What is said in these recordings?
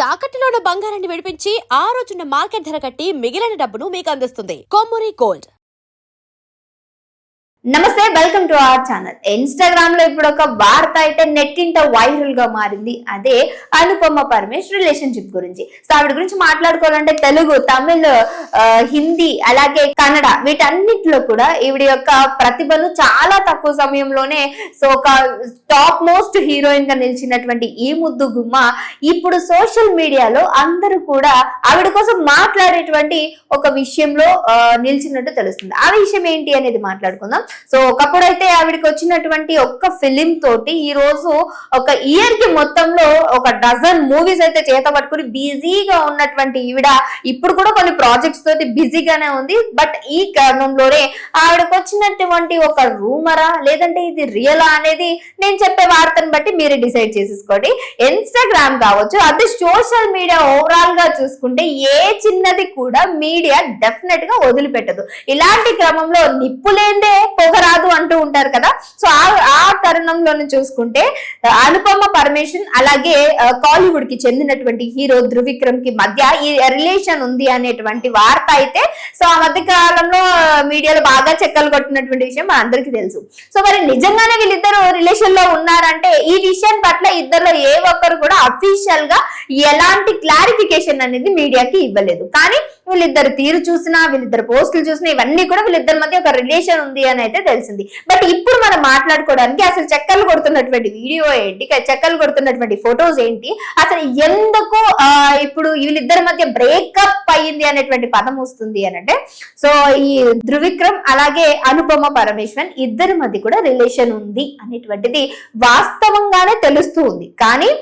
తాకట్టులో ఉన్న బంగారాన్ని విడిపించి ఆ రోజున్న మార్కెట్ ధర కట్టి మిగిలిన డబ్బును మీకు అందిస్తుంది కొమ్మూరి గోల్డ్. నమస్తే, welcome to our channel. Instagram లో ఇప్పుడు ఒక వార్త అయితే నెట్టింట వైరల్ గా మారింది. అదే అనుపమ పరమేష్ రిలేషన్షిప్ గురించి. సో ఆవిడ గురించి మాట్లాడుకోవాలంటే తెలుగు, తమిళ్, హిందీ అలాగే కన్నడ వీటన్నిటిలో కూడా ఈవిడ యొక్క ప్రతిభను చాలా తక్కువ సమయంలోనే సో ఒక టాప్ మోస్ట్ హీరోయిన్ గా నిలిచినటువంటి ఈ ముద్దు గుమ్మ ఇప్పుడు సోషల్ మీడియాలో అందరూ కూడా ఆవిడ కోసం మాట్లాడేటువంటి ఒక విషయంలో నిలిచినట్టు తెలుస్తుంది. ఆ విషయం ఏంటి అనేది మాట్లాడుకుందాం. సో ఒకప్పుడు అయితే ఆవిడకి వచ్చినటువంటి ఒక్క ఫిలిం తోటి ఈ రోజు ఒక ఇయర్ కి మొత్తంలో ఒక డజన్ మూవీస్ అయితే చేత పట్టుకుని బిజీగా ఉన్నటువంటి ఈవిడ ఇప్పుడు కూడా కొన్ని ప్రాజెక్ట్స్ తోటి బిజీగానే ఉంది. బట్ ఈ కారణంలోనే ఆవిడకి వచ్చినటువంటి ఒక రూమరా లేదంటే ఇది రియలా అనేది నేను చెప్పే వార్తను బట్టి మీరు డిసైడ్ చేసేసుకోండి. ఇన్స్టాగ్రామ్ కావచ్చు, అది సోషల్ మీడియా ఓవరాల్ గా చూసుకుంటే ఏ చిన్నది కూడా మీడియా డెఫినెట్ గా వదిలిపెట్టదు. ఇలాంటి క్రమంలో నిప్పులేందే పొగరాదు అంటూ ఉంటారు కదా. సో ఆ తరుణంలోనే చూసుకుంటే అనుపమ పరమేశ్వరన్ అలాగే కాలీవుడ్ కి చెందినటువంటి హీరో ధృవిక్రమ్ కి మధ్య ఈ రిలేషన్ ఉంది అనేటువంటి వార్త అయితే సో ఆ మధ్య కాలంలో మీడియాలో బాగా చెక్కలు కొట్టినటువంటి విషయం మన అందరికీ తెలుసు. సో మరి నిజంగానే వీళ్ళిద్దరు రిలేషన్ లో ఉన్నారంటే ఈ విషయం పట్ల ఇద్దరులో ఏ ఒక్కరు కూడా అఫీషియల్ గా ఎలాంటి క్లారిఫికేషన్ అనేది మీడియాకి ఇవ్వలేదు. కానీ వీళ్ళిద్దరు తీరు చూసినా, వీళ్ళిద్దరు పోస్టులు చూసినా ఇవన్నీ కూడా వీళ్ళిద్దరి మధ్య ఒక రిలేషన్ ఉంది అని అయితే తెలిసింది. బట్ ఇప్పుడు మనం మాట్లాడుకోవడానికి అసలు చెక్కలు కొడుతున్నటువంటి వీడియో ఏంటి, చెక్కలు కొడుతున్నటువంటి ఫొటోస్ ఏంటి, అసలు ఎందుకు ఇప్పుడు వీళ్ళిద్దరి మధ్య బ్రేకప్ అయ్యింది అనేటువంటి పదం వస్తుంది అనంటే సో ఈ ధృవిక్రమ్ అలాగే అనుపమ పరమేశ్వరన్ ఇద్దరి మధ్య కూడా రిలేషన్ ఉంది అనేటువంటిది వాస్తవంగానే తెలుస్తూ ఉంది. కానీ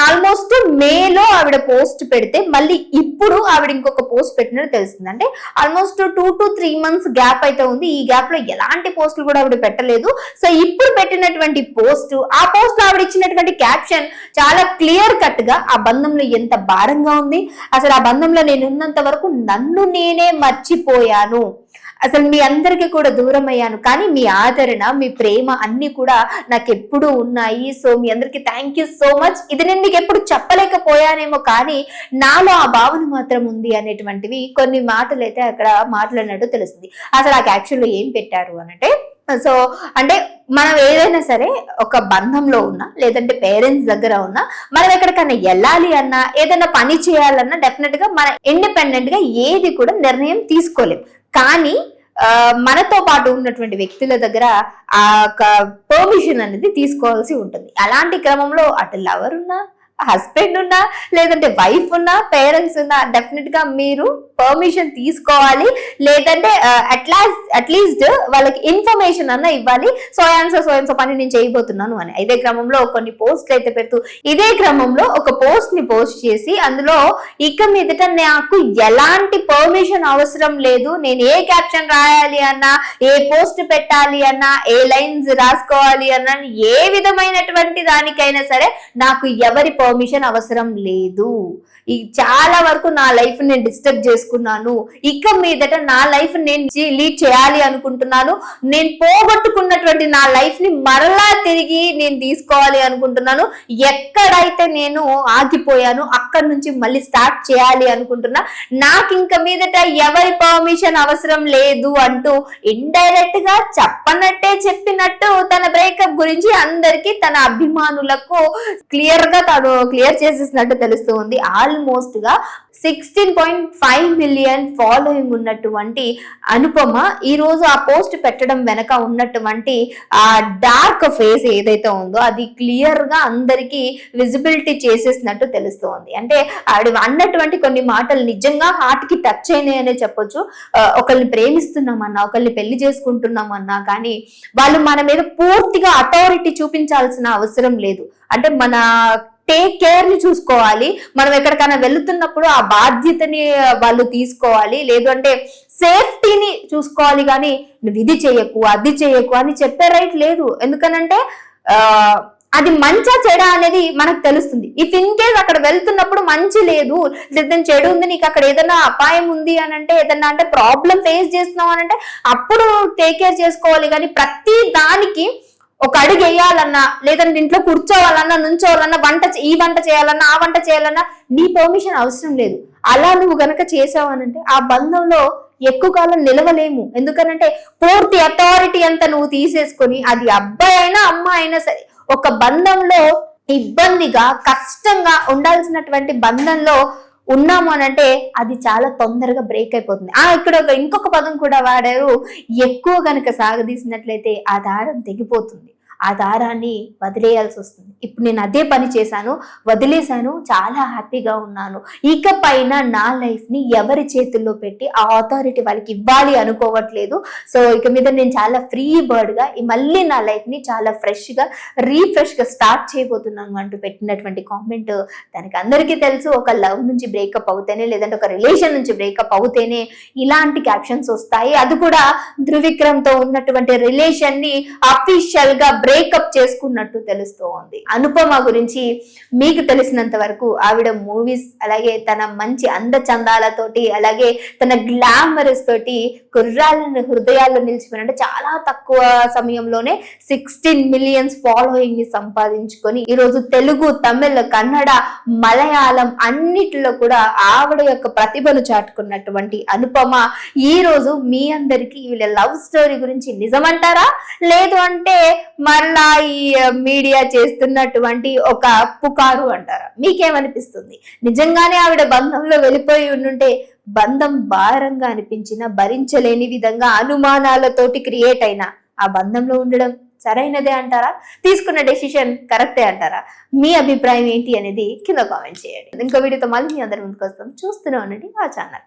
ఆల్మోస్ట్ మేలో ఆవిడ పోస్ట్ పెడితే మళ్ళీ ఇప్పుడు ఆవిడ ఇంకొక పోస్ట్ పెట్టినట్టు తెలుస్తుంది. అంటే ఆల్మోస్ట్ 2 to 3 months గ్యాప్ అయితే ఉంది. ఈ గ్యాప్ లో ఎలాంటి పోస్టులు కూడా ఆవిడ పెట్టలేదు. సో ఇప్పుడు పెట్టినటువంటి పోస్ట్, ఆ పోస్ట్ లో ఆవిడ ఇచ్చినటువంటి క్యాప్షన్ చాలా క్లియర్ కట్ గా ఆ బంధంలో ఎంత భారంగా ఉంది, అసలు ఆ బంధంలో నేను ఉన్నంత వరకు నన్ను నేనే మర్చిపోయాను, అసలు మీ అందరికీ కూడా దూరం అయ్యాను, కానీ మీ ఆదరణ, మీ ప్రేమ అన్ని కూడా నాకు ఎప్పుడూ ఉన్నాయి. సో మీ అందరికి థ్యాంక్ యూ సో మచ్. ఇది నేను మీకు ఎప్పుడు చెప్పలేకపోయానేమో కానీ నాలో ఆ భావన మాత్రం ఉంది అనేటువంటివి కొన్ని మాటలు అయితే అక్కడ మాట్లాడినట్టు తెలుస్తుంది. అసలు ఆ క్యాప్షన్ లో ఏం పెట్టారు అనంటే సో అంటే మనం ఏదైనా సరే ఒక బంధంలో ఉన్నా లేదంటే పేరెంట్స్ దగ్గర ఉన్నా మనం ఎక్కడికైనా వెళ్ళాలి అన్నా ఏదైనా పని చేయాలన్నా డెఫినెట్ గా మన ఇండిపెండెంట్ గా ఏది కూడా నిర్ణయం తీసుకోలేం. కానీ మనతో పాటు ఉన్నటువంటి వ్యక్తుల దగ్గర ఆ పర్మిషన్ అనేది తీసుకోవాల్సి ఉంటుంది. అలాంటి క్రమంలో అటు లవర్ ఉన్నా, హస్బెండ్ ఉన్నా లేదంటే వైఫ్ ఉన్నా, పేరెంట్స్ ఉన్నా డెఫినెట్ గా మీరు పర్మిషన్ తీసుకోవాలి. లేదంటే అట్లీస్ట్ వాళ్ళకి ఇన్ఫర్మేషన్ అన్న ఇవ్వాలి. సో పని నేను చేయబోతున్నాను అని. ఇదే క్రమంలో కొన్ని పోస్ట్లు అయితే పెడుతూ ఇదే క్రమంలో ఒక పోస్ట్ ని పోస్ట్ చేసి అందులో ఇక మీదట నాకు ఎలాంటి పర్మిషన్ అవసరం లేదు, నేను ఏ క్యాప్షన్ రాయాలి అన్నా, ఏ పోస్ట్ పెట్టాలి అన్నా, ఏ లైన్స్ రాసుకోవాలి అన్నా, ఏ విధమైనటువంటి దానికైనా సరే నాకు ఎవరి పర్మిషన్ అవసరం లేదు. ఈ చాలా వరకు నా లైఫ్ నేను డిస్టర్బ్ చేసుకున్నాను, ఇక మీదట నా లైఫ్ నేను లీడ్ చేయాలి అనుకుంటున్నాను, నేను పోగొట్టుకున్నటువంటి నా లైఫ్ ని మరలా తిరిగి నేను తీసుకోవాలి అనుకుంటున్నాను, ఎక్కడైతే నేను ఆగిపోయాను అక్కడి నుంచి మళ్ళీ స్టార్ట్ చేయాలి అనుకుంటున్నా, నాకు ఇంక మీదట ఎవరి పర్మిషన్ అవసరం లేదు అంటూ ఇండైరెక్ట్ గా చెప్పనట్టే చెప్పినట్టు తన బ్రేకప్ గురించి అందరికి, తన అభిమానులకు క్లియర్ చేసేసినట్టు తెలుస్తూ ఉంది. ఆల్మోస్ట్ గా 16.5 million ఫాలోయింగ్ ఉన్నటువంటి అనుపమ ఈ రోజు ఆ పోస్ట్ పెట్టడం వెనక ఉన్నటువంటి ఆ డార్క్ ఫేస్ ఏదైతే ఉందో అది క్లియర్ గా అందరికి విజిబిలిటీ చేసేసినట్టు తెలుస్తోంది. అంటే ఆవిడ అన్నటువంటి కొన్ని మాటలు నిజంగా హార్ట్ కి టచ్ అయినాయి అనే చెప్పొచ్చు. ఒకరిని ప్రేమిస్తున్నామన్నా, ఒకరిని పెళ్లి చేసుకుంటున్నామన్నా కానీ వాళ్ళు మన మీద పూర్తిగా అథారిటీ చూపించాల్సిన అవసరం లేదు. అంటే మన టేక్ కేర్ ని చూసుకోవాలి. మనం ఎక్కడికైనా వెళుతున్నప్పుడు ఆ బాధ్యతని వాళ్ళు తీసుకోవాలి. లేదు అంటే సేఫ్టీని చూసుకోవాలి. కానీ నువ్వు ఇది చేయకు, అది చేయకు అని చెప్పే రైట్ లేదు. ఎందుకనంటే అది మంచా చెడ అనేది మనకు తెలుస్తుంది. ఇఫ్ ఇన్ కేస్ అక్కడ వెళ్తున్నప్పుడు మంచి లేదు, లేదా చెడు ఉంది, నీకు అక్కడ ఏదైనా అపాయం ఉంది అని అంటే, ఏదన్నా అంటే ప్రాబ్లం ఫేస్ చేస్తున్నావు అని అంటే అప్పుడు టేక్ కేర్ చేసుకోవాలి. కానీ ప్రతి దానికి ఒక అడుగు వేయాలన్నా, లేదంటే ఇంట్లో కూర్చోవాలన్నా, నుంచోవాలన్నా, ఈ వంట చేయాలన్నా, ఆ వంట చేయాలన్నా నీ పర్మిషన్ అవసరం లేదు. అలా నువ్వు గనక చేసావనంటే ఆ బంధంలో ఎక్కువ కాలం నిలవలేము. ఎందుకనంటే పూర్తి అథారిటీ అంతా నువ్వు తీసేసుకొని, అది అబ్బాయి అయినా అమ్మాయి అయినా సరే, ఒక బంధంలో ఇబ్బందిగా కష్టంగా ఉండాల్సినటువంటి బంధంలో ఉన్నాము అనంటే అది చాలా తొందరగా బ్రేక్ అయిపోతుంది. ఇక్కడ ఇంకొక పదం కూడా వాడారు, ఎక్కువ గనక సాగదీసినట్లయితే ఆ దారం తెగిపోతుంది, ఆ దారాన్ని వదిలేయాల్సి వస్తుంది. ఇప్పుడు నేను అదే పని చేశాను, వదిలేశాను, చాలా హ్యాపీగా ఉన్నాను. ఇకపైన నా లైఫ్ ని ఎవరి చేతుల్లో పెట్టి ఆ అథారిటీ వాళ్ళకి ఇవ్వాలి అనుకోవట్లేదు. సో ఇక మీద నేను చాలా ఫ్రీ బర్డ్ గా మళ్ళీ నా లైఫ్ ని చాలా ఫ్రెష్ గా రీఫ్రెష్ గా స్టార్ట్ చేయబోతున్నాను అంటూ పెట్టినటువంటి కామెంట్. దానికి అందరికీ తెలుసు, ఒక లవ్ నుంచి బ్రేకప్ అవుతేనే, లేదంటే ఒక రిలేషన్ నుంచి బ్రేకప్ అవుతేనే ఇలాంటి క్యాప్షన్స్ వస్తాయి. అది కూడా త్రివిక్రమ్ తో ఉన్నటువంటి రిలేషన్ ని అఫీషియల్ గా బ్రేకప్ చేసుకున్నట్టు తెలుస్తూ ఉంది. అనుపమ గురించి మీకు తెలిసినంత వరకు ఆవిడ మూవీస్, అలాగే తన మంచి అందచందాలతోటి, అలాగే తన గ్లామరస్ తోటి కుర్రాళ్ళని హృదయాల్లో నిలిచిపోయిన చాలా తక్కువ సమయంలోనే 16 మిలియన్స్ ఫాలోయింగ్ ని సంపాదించుకొని ఈరోజు తెలుగు, తమిళ, కన్నడ, మలయాళం అన్నిటిలో కూడా ఆవిడ యొక్క ప్రతిభను చాటుకున్నటువంటి అనుపమ ఈ రోజు మీ అందరికి వీళ్ళ లవ్ స్టోరీ గురించి నిజమంటారా, లేదు అంటే మరలా ఈ మీడియా చేస్తున్నటువంటి ఒక పుకారు అంటారా? మీకేమనిపిస్తుంది? నిజంగానే ఆవిడ బంధంలో వెళ్ళిపోయి ఉండుంటే బంధం భారంగా అనిపించిన, భరించలేని విధంగా అనుమానాలతోటి క్రియేట్ అయిన ఆ బంధంలో ఉండడం సరైనదే అంటారా? తీసుకున్న డెసిషన్ కరెక్టే అంటారా? మీ అభిప్రాయం ఏంటి అనేది కింద కామెంట్ చేయండి. ఇంకో వీడియోతో మళ్ళీ మీ అందరి ముందుకు వస్తాం. చూస్తూనే ఉండండి ఆ ఛానల్.